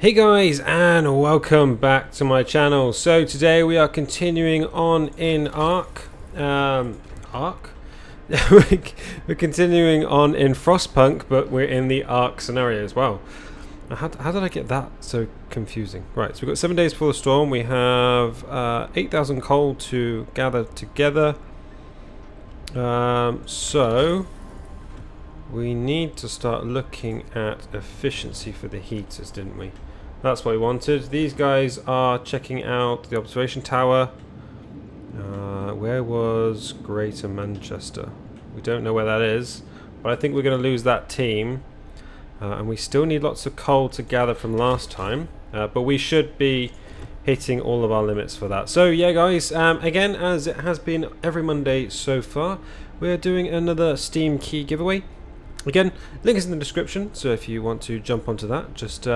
Hey guys, and welcome back to my channel. So today we are continuing on in Ark. We're continuing on in Frostpunk, but we're in the Ark scenario as well. How did I get that so confusing? Right, so we've got 7 days before the storm. We have 8,000 coal to gather together. So we need to start looking at efficiency for the heaters, didn't we? That's what we wanted. These guys are checking out the observation tower. Where was Greater Manchester? We don't know where that is, but I think we're going to lose that team. And we still need lots of coal to gather from last time, but we should be hitting all of our limits for that. So yeah guys, again, as it has been every Monday so far, we're doing another Steam key giveaway. Again, link is in the description, so if you want to jump onto that, just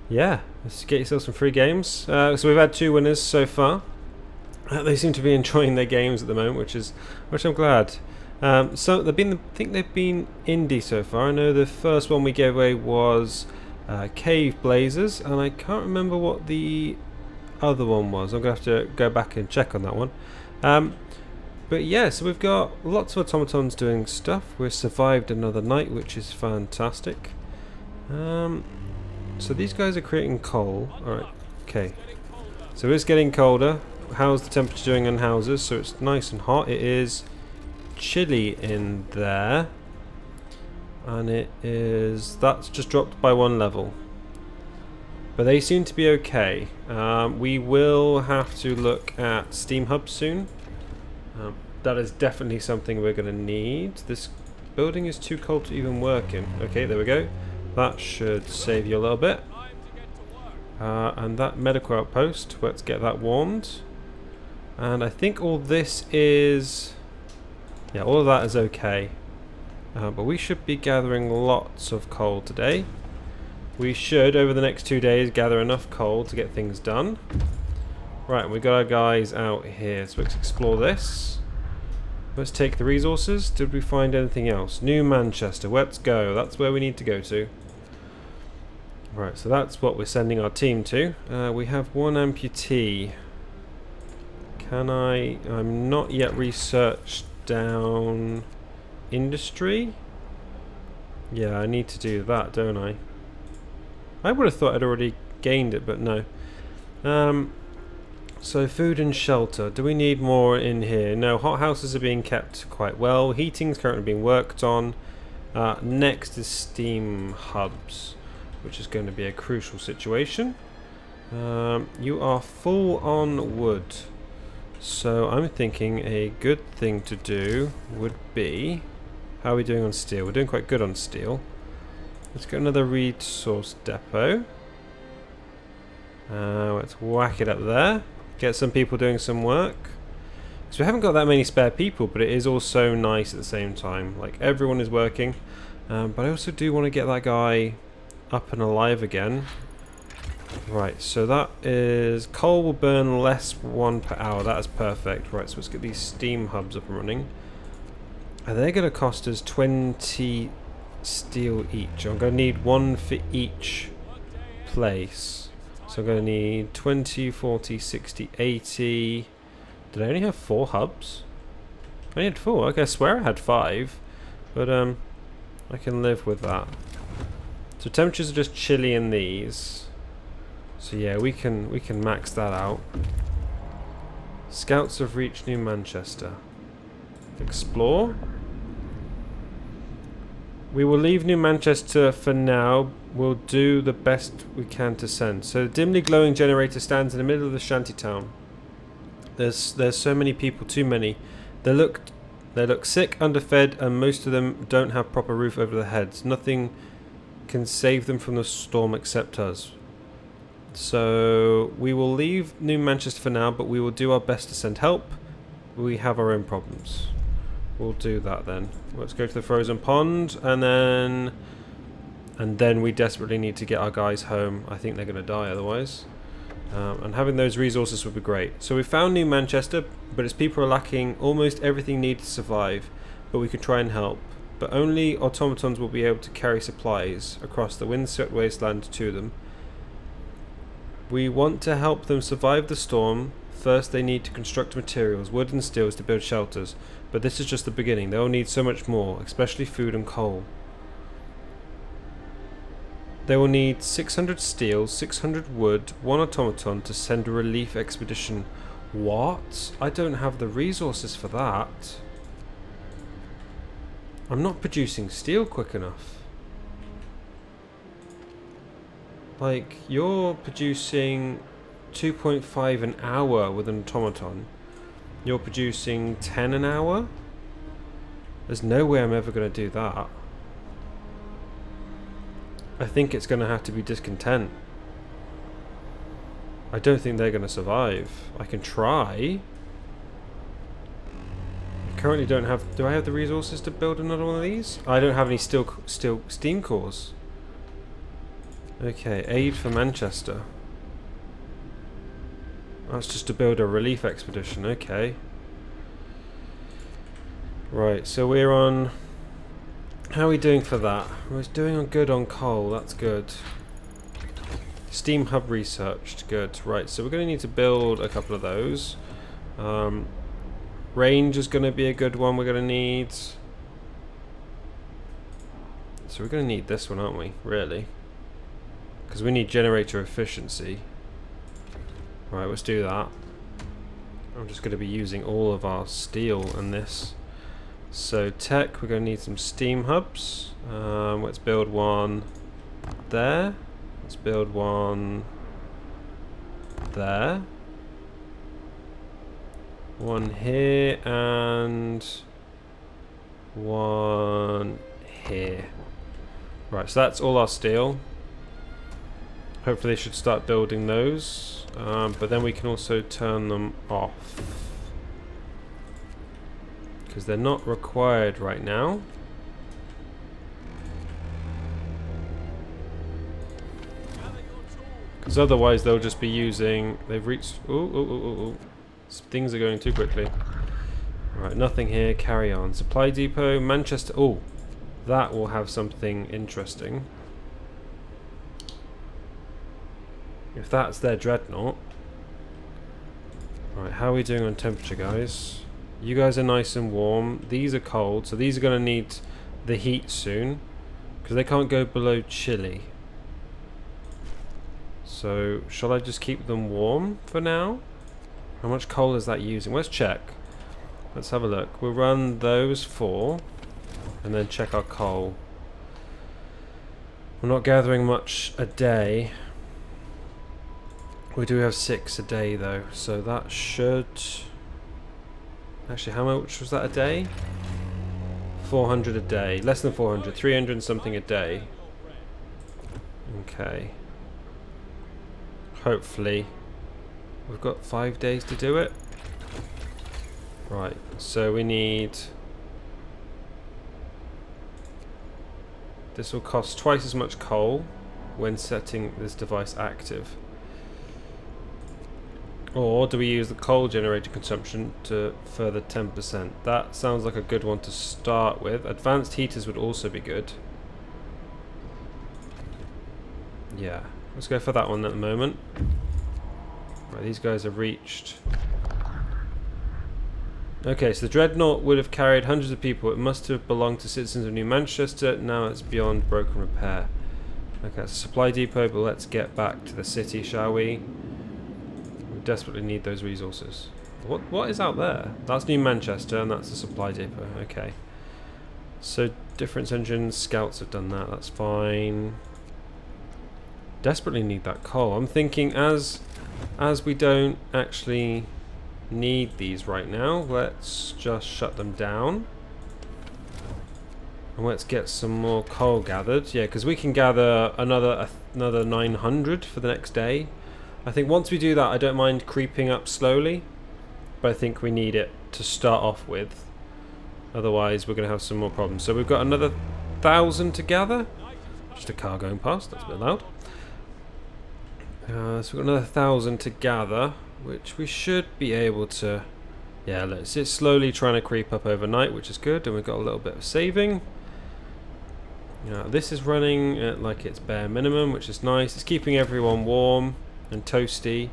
yeah, let's get yourself some free games. So we've had 2 winners so far. They seem to be enjoying their games at the moment, which I'm glad. So I think they've been indie so far. I know the first one we gave away was Cave Blazers, and I can't remember what the other one was. I'm gonna have to go back and check on that one. But yeah, so we've got lots of automatons doing stuff. We've survived another night, which is fantastic. So these guys are creating coal. Alright, okay. So it's getting colder. How's the temperature doing in houses? So it's nice and hot. It is chilly in there. And that's just dropped by 1 level. But they seem to be okay. We will have to look at steam hubs soon. That is definitely something we're going to need. This building is too cold to even work in. Okay, there we go. That should save you a little bit. And that medical outpost, let's get that warmed. And I think all this is... yeah, all of that is okay. But we should be gathering lots of coal today. We should, over the next 2 days, gather enough coal to get things done. Right, we got our guys out here, so let's explore this. Let's take the resources. Did we find anything else? New Manchester, let's go. That's where we need to go to. Right, so that's what we're sending our team to. We have 1 amputee. I'm not yet researched down industry. Yeah, I need to do that, don't I? I would have thought I'd already gained it, but no. So food and shelter. Do we need more in here? No, hothouses are being kept quite well. Heating's currently being worked on. Next is steam hubs, which is going to be a crucial situation. You are full on wood. So I'm thinking a good thing to do would be... how are we doing on steel? We're doing quite good on steel. Let's get another resource depot. Let's whack it up there. Get some people doing some work. So we haven't got that many spare people, but it is also nice at the same time. Like, everyone is working. But I also do want to get that guy up and alive again. Right, so that is... coal will burn less 1 per hour. That is perfect. Right, so let's get these steam hubs up and running. And they're going to cost us 20 steel each. I'm going to need 1 for each place. So I'm going to need 20, 40, 60, 80... Did I only have 4 hubs? I only had 4. Okay, I swear I had 5. But I can live with that. So temperatures are just chilly in these. So yeah, we can max that out. Scouts have reached New Manchester. Explore. We will leave New Manchester for now. We'll do the best we can to send. So the dimly glowing generator stands in the middle of the shantytown. There's so many people, too many. They look sick, underfed, and most of them don't have proper roof over their heads. Nothing can save them from the storm except us. So we will leave New Manchester for now, but we will do our best to send help. We have our own problems. We'll do that then. Let's go to the frozen pond, and then we desperately need to get our guys home. I think they're going to die otherwise. And having those resources would be great. So we found New Manchester, but its people are lacking almost everything needed to survive. But we could try and help. But only automatons will be able to carry supplies across the windswept wasteland to them. We want to help them survive the storm. First they need to construct materials, wood and steels to build shelters. But this is just the beginning. They'll need so much more, especially food and coal. They will need 600 steel, 600 wood, 1 automaton to send a relief expedition. What? I don't have the resources for that. I'm not producing steel quick enough. Like, you're producing 2.5 an hour with an automaton. You're producing 10 an hour? There's no way I'm ever going to do that. I think it's going to have to be discontent. I don't think they're going to survive. I can try. I currently don't have... Do I have the resources to build another one of these? I don't have any steel steam cores. Okay, aid for Manchester. That's just to build a relief expedition. Okay. Right, so we're on... How are we doing for that? We're doing good on coal, that's good. Steam hub researched, good. Right, so we're going to need to build a couple of those. Range is going to be a good one we're going to need. So we're going to need this one, aren't we? Really? Because we need generator efficiency. Right, let's do that. I'm just going to be using all of our steel in this. So tech, we're going to need some steam hubs. Let's build one there. Let's build one there. One here and one here. Right, so that's all our steel. Hopefully they should start building those. But then we can also turn them off. Because they're not required right now. Because otherwise they'll just be using... They've reached... Ooh. Things are going too quickly. Right, nothing here. Carry on. Supply depot. Manchester... Oh, that will have something interesting. If that's their dreadnought. Right, how are we doing on temperature, guys? You guys are nice and warm. These are cold, so these are going to need the heat soon. Because they can't go below chilly. So, shall I just keep them warm for now? How much coal is that using? Let's check. Let's have a look. We'll run those 4. And then check our coal. We're not gathering much a day. We do have 6 a day though. So that should... Actually, how much was that a day? 400 a day. Less than 400. 300 and something a day. Okay. Hopefully. We've got 5 days to do it. Right. So we need... This will cost twice as much coal when setting this device active. Or do we use the coal generator consumption to further 10%? That sounds like a good one to start with. Advanced heaters would also be good. Yeah, let's go for that one at the moment. Right, these guys have reached... Okay, so the dreadnought would have carried hundreds of people. It must have belonged to citizens of New Manchester. Now it's beyond broken repair. Okay, it's a supply depot, but let's get back to the city, shall we? Desperately need those resources. What is out there? That's New Manchester and that's the supply depot. Okay. So difference engines, scouts have done that. That's fine. Desperately need that coal. I'm thinking as we don't actually need these right now, let's just shut them down. And let's get some more coal gathered. Yeah, because we can gather another 900 for the next day. I think once we do that, I don't mind creeping up slowly, but I think we need it to start off with. Otherwise, we're going to have some more problems. So we've got another 1,000 to gather. Just a car going past, that's a bit loud. So we've got another 1,000 to gather, which we should be able to... Yeah, it's slowly trying to creep up overnight, which is good, and we've got a little bit of saving. This is running at like its bare minimum, which is nice. It's keeping everyone warm. and toasty.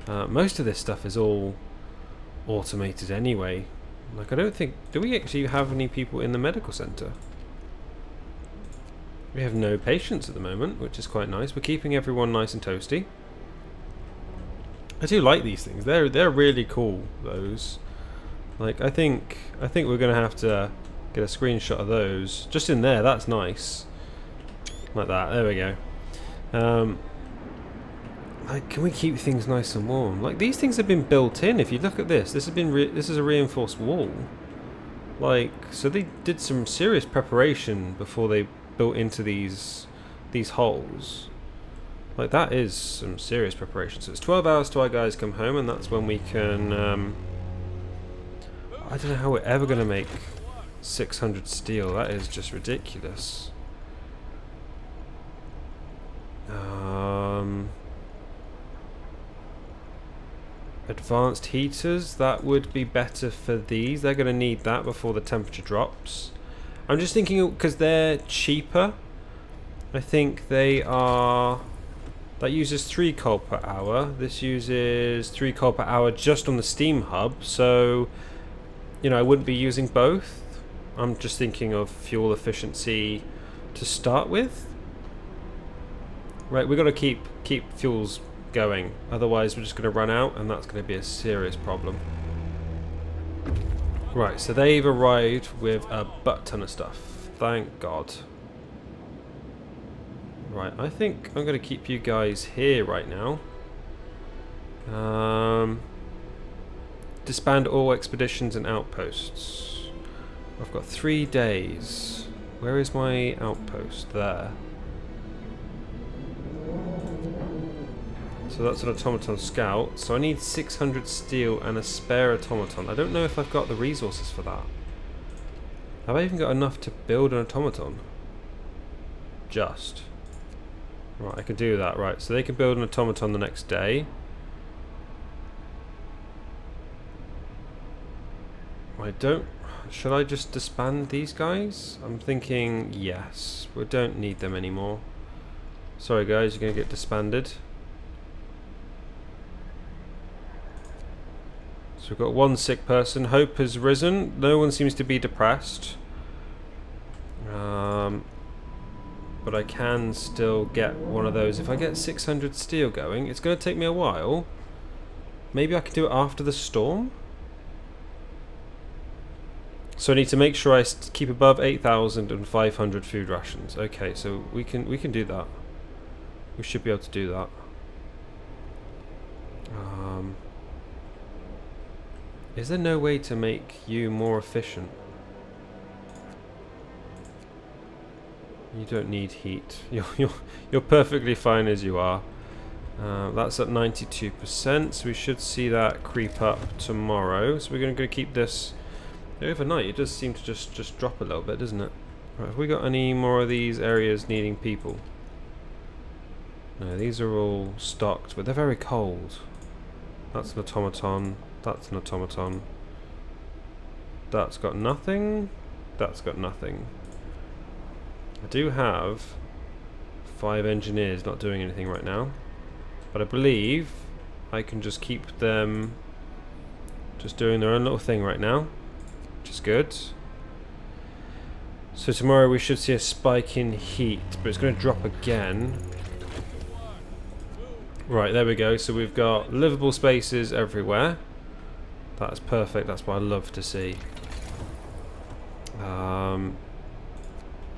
Most of this stuff is all automated anyway. Like, I don't think... Do we actually have any people in the medical centre? We have no patients at the moment, which is quite nice. We're keeping everyone nice and toasty. I do like these things. They're really cool, those. Like, I think we're going to have to get a screenshot of those. Just in there, that's nice. Like that, there we go. Like, can we keep things nice and warm? Like, these things have been built in. If you look at this, this is a reinforced wall. Like, so they did some serious preparation before they built into these holes. Like, that is some serious preparation. So it's 12 hours till our guys come home, and that's when we can... I don't know how we're ever going to make 600 steel. That is just ridiculous. Advanced heaters, that would be better for these. They're going to need that before the temperature drops. I'm just thinking, because they're cheaper, I think they are... That uses 3 coal per hour. This uses 3 coal per hour just on the steam hub. So, you know, I wouldn't be using both. I'm just thinking of fuel efficiency to start with. Right, we've got to keep fuels going. Otherwise, we're just going to run out, and that's going to be a serious problem. Right, so they've arrived with a butt ton of stuff. Thank God. Right, I think I'm going to keep you guys here right now. Disband all expeditions and outposts. I've got 3 days. Where is my outpost? There. So that's an automaton scout. So I need 600 steel and a spare automaton. I don't know if I've got the resources for that. Have I even got enough to build an automaton? Just. Right, I can do that. Right, so they can build an automaton the next day. I don't... Should I just disband these guys? I'm thinking yes. We don't need them anymore. Sorry guys, you're going to get disbanded. So we've got 1 sick person. Hope has risen. No one seems to be depressed. But I can still get one of those. If I get 600 steel going, it's going to take me a while. Maybe I can do it after the storm? So I need to make sure I keep above 8,500 food rations. Okay, so we can do that. We should be able to do that. Is there no way to make you more efficient? You don't need heat. You're perfectly fine as you are. That's at 92%, so we should see that creep up tomorrow. So we're going to keep this overnight. It does seem to just drop a little bit, doesn't it? Right, have we got any more of these areas needing people? No, these are all stocked, but they're very cold. That's an automaton. That's an automaton. That's got nothing. That's got nothing. I do have 5 engineers not doing anything right now, but I believe I can just keep them just doing their own little thing right now, which is good. So tomorrow we should see a spike in heat, but it's going to drop again. Right, there we go. So we've got livable spaces everywhere. That's perfect. That's what I love to see.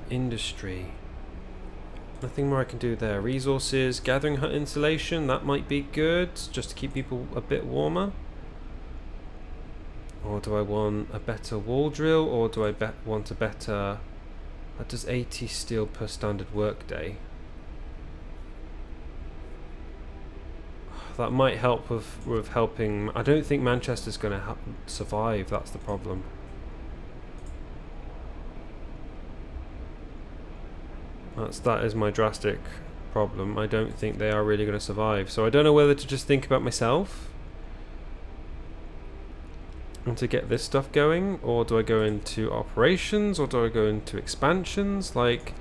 Industry. Nothing more I can do there. Resources, gathering hut insulation. That might be good, just to keep people a bit warmer. Or do I want a better wall drill, or do I want a better... That does 80 steel per standard work day. That might help with helping... I don't think Manchester's going to survive, that's the problem. That is my drastic problem. I don't think they are really going to survive. So I don't know whether to just think about myself and to get this stuff going, or do I go into operations, or do I go into expansions? Like,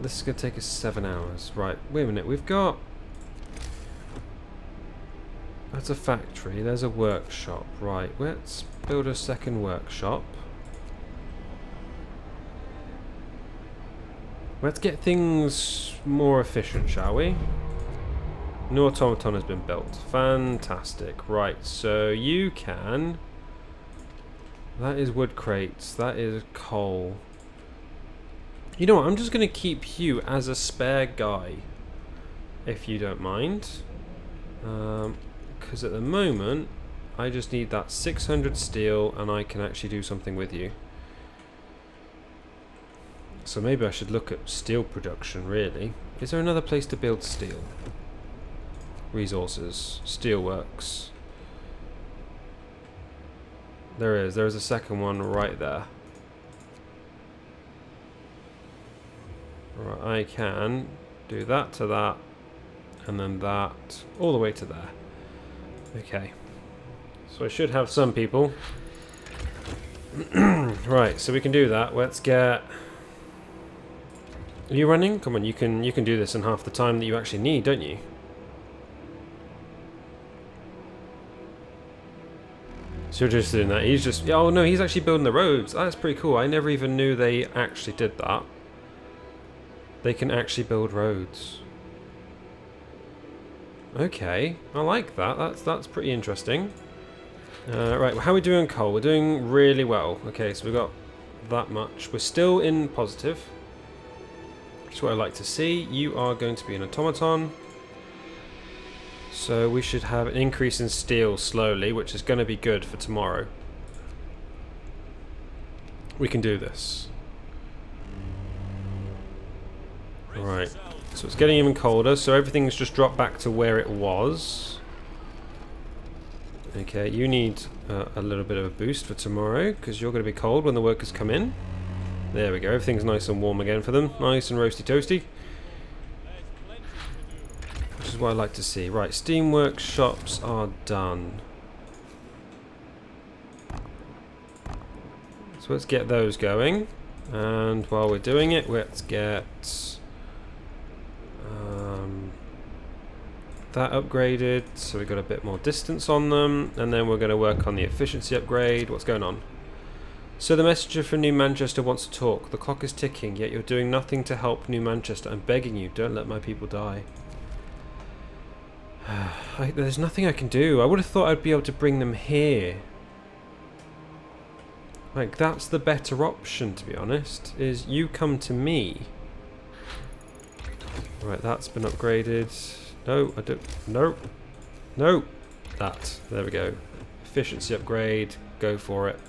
this is going to take us 7 hours. Right, wait a minute, we've got That's a factory. There's a workshop. Right, let's build a second workshop. Let's get things more efficient, shall we? New automaton has been built. Fantastic. Right, so you can... That is wood crates. That is coal. You know what? I'm just going to keep you as a spare guy, if you don't mind. Because at the moment, I just need that 600 steel, and I can actually do something with you. So maybe I should look at steel production, really. Is there another place to build steel? Resources. Steelworks. There is. There is a second one right there. Right, I can do that to that, and then that, all the way to there. Okay. So I should have some people. Right, so we can do that. Let's get... Are you running? Come on, you can do this in half the time that you actually need, don't you? So you're just doing that. He's just... Oh no, he's actually building the roads. That's pretty cool. I never even knew they actually did that. They can actually build roads. Okay, I like that. That's pretty interesting. Right, how are we doing coal? We're doing really well. Okay, so we've got that much. We're still in positive. That's what I like to see. You are going to be an automaton. So we should have an increase in steel slowly, which is going to be good for tomorrow. We can do this. Right, so it's getting even colder, so everything's just dropped back to where it was. Okay, you need a little bit of a boost for tomorrow, because you're going to be cold when the workers come in. There we go, everything's nice and warm again for them. Nice and roasty toasty. Which is what I like to see. Right, steam workshops are done. So let's get those going. And while we're doing it, let's get... that upgraded, so we've got a bit more distance on them, and then we're going to work on the efficiency upgrade. What's going on? So the messenger from New Manchester wants to talk. The clock is ticking, yet you're doing nothing to help New Manchester. I'm begging you, don't let my people die. There's nothing I can do. I would have thought I'd be able to bring them here. Like, that's the better option, to be honest, is you come to me. Right, that's been upgraded. No, I don't. No. No. That. There we go. Efficiency upgrade. Go for it.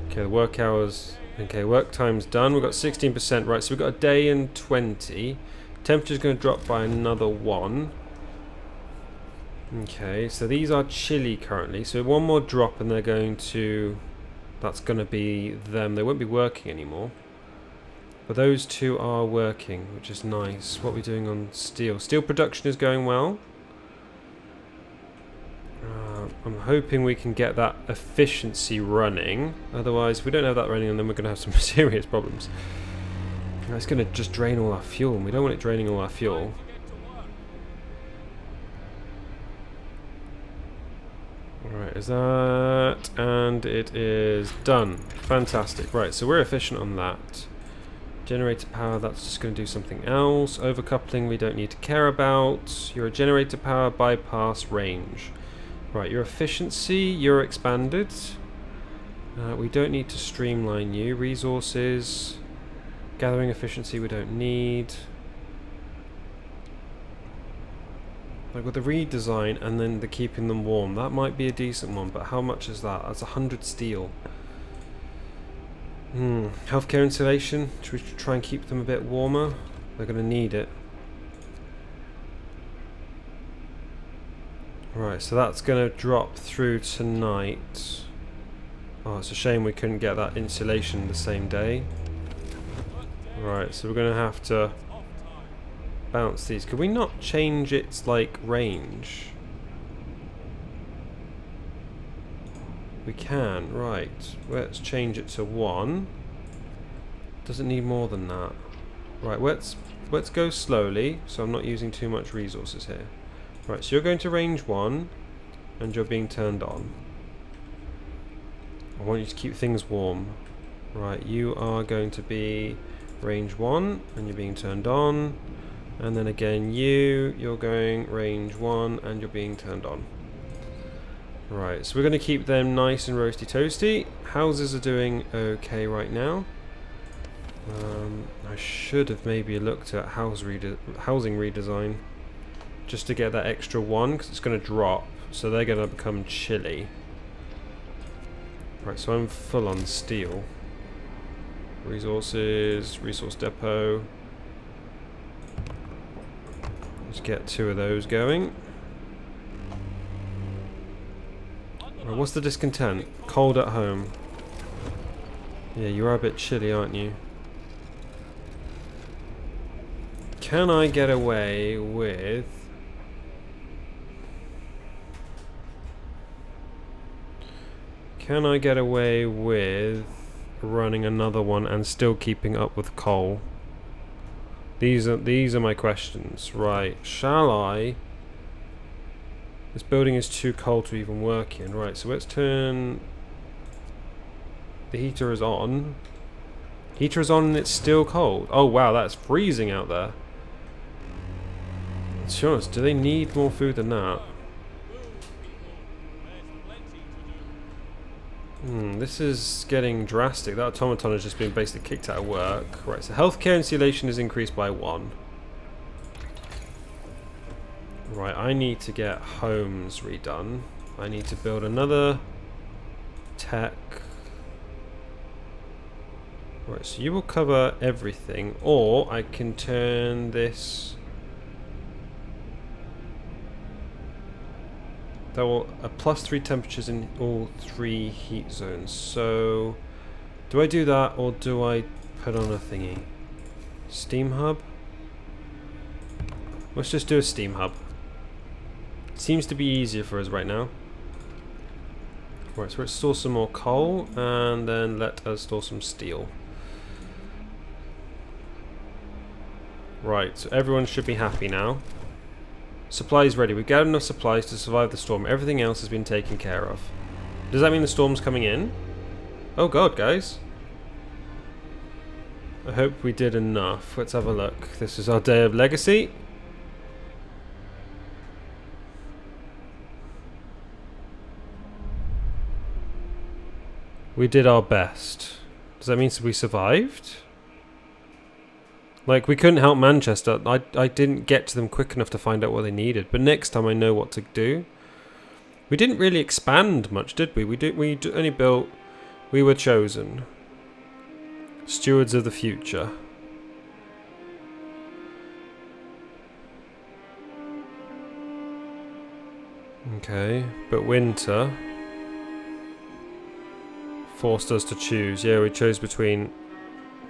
Okay, the work hours. Okay, work time's done. We've got 16%. Right, so we've got a day and 20. Temperature's going to drop by another 1. Okay, so these are chilly currently. So one more drop and they're going to... That's going to be them. They won't be working anymore. But those two are working, which is nice. What are we doing on steel? Steel production is going well. I'm hoping we can get that efficiency running. Otherwise, if we don't have that running, then we're going to have some serious problems. It's going to just drain all our fuel, and we don't want it draining all our fuel. Alright, is that... And it is done. Fantastic. Right, so we're efficient on that. Generator power, that's just going to do something else. Overcoupling, we don't need to care about. Your generator power, bypass, range. Right, your efficiency, you're expanded. We don't need to streamline you. Resources, gathering efficiency, we don't need. Like with the redesign and then the keeping them warm, that might be a decent one, but how much is that? That's 100 steel. Healthcare insulation, should we try and keep them a bit warmer? They're going to need it. Right, so that's going to drop through tonight. Oh, it's a shame we couldn't get that insulation the same day. Right, so we're going to have to bounce these. Could we not change its, like, range? We can, right. Let's change it to 1. Doesn't need more than that. Right, let's let's go slowly, so I'm not using too much resources here. Right, so you're going to range 1, and you're being turned on. I want you to keep things warm. Right, you are going to be range 1, and you're being turned on. And then again, you're going range 1, and you're being turned on. Right, so we're going to keep them nice and roasty toasty. Houses are doing okay right now. I should have maybe looked at housing redesign just to get that extra 1, because it's going to drop, so they're going to become chilly. Right, so I'm full on steel. Resources, resource depot. Let's get 2 of those going. Right, what's the discontent? Cold at home. Yeah, you are a bit chilly, aren't you? Can I get away with... Can I get away with running another one and still keeping up with coal? These are my questions. Right, shall I... This building is too cold to even work in. Right, so let's turn... The heater is on. Heater is on and it's still cold. Oh wow, that's freezing out there. To be honest, do they need more food than that? This is getting drastic. That automaton has just been basically kicked out of work. Right, so healthcare insulation is increased by 1. Right, I need to get homes redone. I need to build another tech. Right, so you will cover everything, or I can turn this... That will +3 temperatures in all 3 heat zones. So, do I do that or do I put on a thingy? Steam hub? Let's just do a steam hub. Seems to be easier for us right now. Right, so let's store some more coal and then let us store some steel. Right, so everyone should be happy now. Supplies ready. We've gathered enough supplies to survive the storm. Everything else has been taken care of. Does that mean the storm's coming in? Oh god, guys. I hope we did enough. Let's have a look. This is our day of legacy. We did our best. Does that mean we survived? Like, we couldn't help Manchester. I didn't get to them quick enough to find out what they needed. But next time I know what to do. We didn't really expand much, did we? We only built... We were chosen. Stewards of the future. Okay, but winter forced us to choose. Yeah, we chose between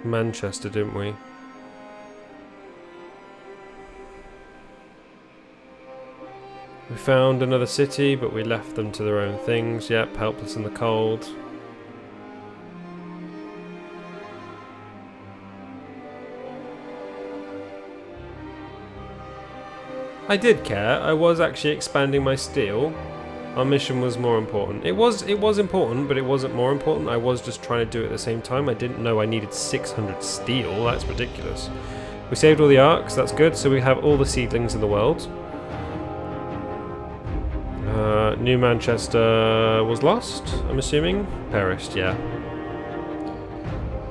Manchester, didn't we? We found another city, but we left them to their own things. Yep, helpless in the cold. I did care. I was actually expanding my steel. Our mission was more important. It was important, but it wasn't more important. I was just trying to do it at the same time. I didn't know I needed 600 steel. That's ridiculous. We saved all the arcs. That's good. So we have all the seedlings in the world. New Manchester was lost, I'm assuming. Perished, yeah.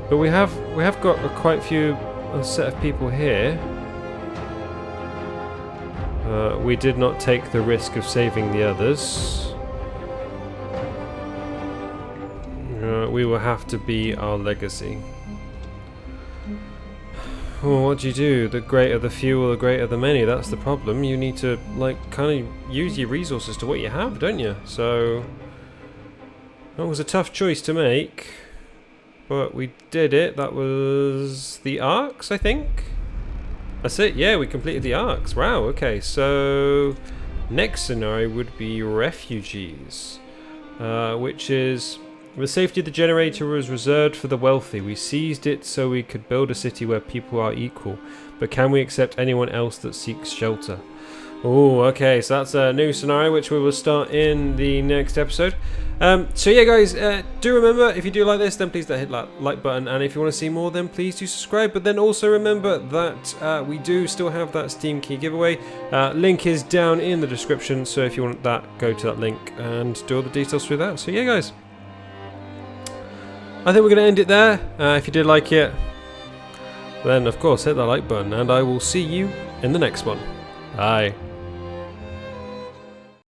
But we have got quite a few set of people here. We did not take the risk of saving the others. We will have to be our legacy. Well, what do? The greater the few or the greater the many, that's the problem. You need to, like, kind of use your resources to what you have, don't you? So, that was a tough choice to make. But we did it. That was the Arks, I think? That's it, yeah, we completed the Arks. Wow, okay, so... Next scenario would be refugees. Which is The safety of the generator was reserved for the wealthy. We seized it so we could build a city where people are equal. But can we accept anyone else that seeks shelter? Oh, okay, so that's a new scenario which we will start in the next episode. So yeah, guys, do remember, if you do like this, then please hit that like button, and if you want to see more, then please do subscribe. But then also remember that we do still have that Steam key giveaway. Link is down in the description, so if you want that, go to that link and do all the details through that. So yeah, guys, I think we're going to end it there. If you did like it, then of course hit that like button, and I will see you in the next one. Bye.